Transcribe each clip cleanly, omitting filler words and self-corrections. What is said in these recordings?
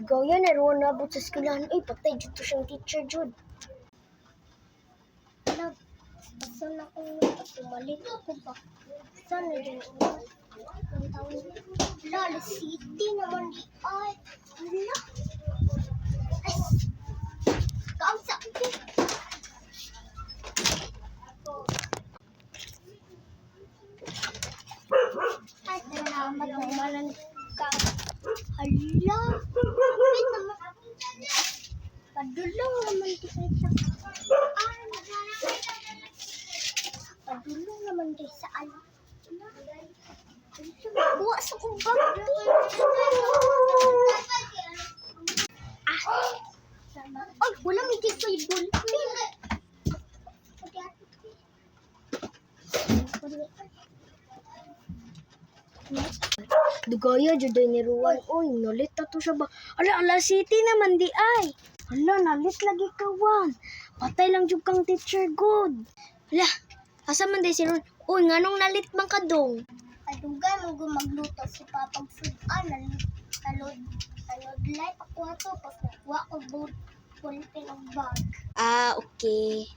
Gaya na ron nabot sa eskwelahan. Ay, patay dito siyang teacher, Jud. Alam, saan ako tumalit ako ba? Saan na dyan? Ang tawag niya? Lala City naman di ay. Wala. Ay, kaunsa ko. Ay, salamat naman ka. Hala. Wait naman. Padulong naman di sa Padulong naman di sa alam. Buwa sa kong bagti. Ay, wala may di sa ibon. Dugaya juday ni Ruan. Oy, nalit na to siya ba? Ala City naman di ay. Ala, nalit lagi kawan. Patay lang jud kang teacher good. Ala, asa man day si Ruan? Oy, nganong nalit man ka dong? Adugay mo gumagluto si Papang Sudan. Talod light ako ato. Pas nakuha ko bulpin ang bag. Ah, okay.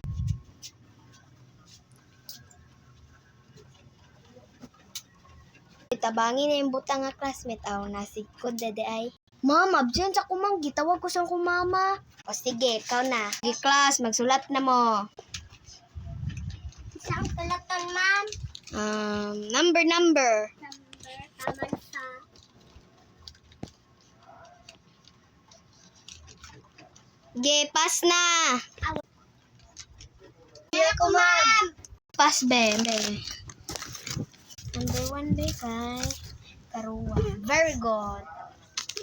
Tabangin na yung butang nga classmate aw nasigkod dede ay. Ma'am, absent sa kumang gitawag ko sa kumama. O sige, ikaw na. Sige class, magsulat na mo. Isang palaton, ma'am. Number. Number, taman sa... Ge, pass na. Hindi ako, ma'am. Pass, be. Number 1 be kay Karuwa. Very good.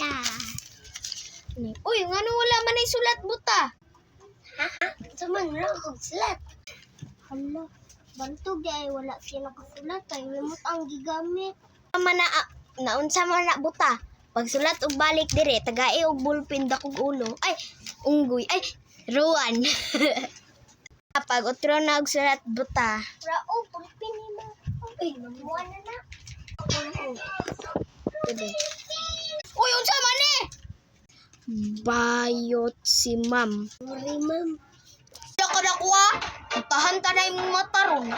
Yeah. Uy, ngano wala man ay sulat buta? Ha? Saman ra kog sulat. Hala, bantog ay wala siya nakasulat kay remote ang gigamit. Naunsa man na buta. Pag sulat og balik dire, tagae og ballpen dakog ulo. Ay, unggoy. Ay, Ruan. Pag otro na og sulat buta. Rao, ballpen ni mo. Uy, namuha na. Uy, unsa man eh? Bayot si ma'am. Sorry, ma'am. Wala ka nakuha? Tahan ta na yung mata ron.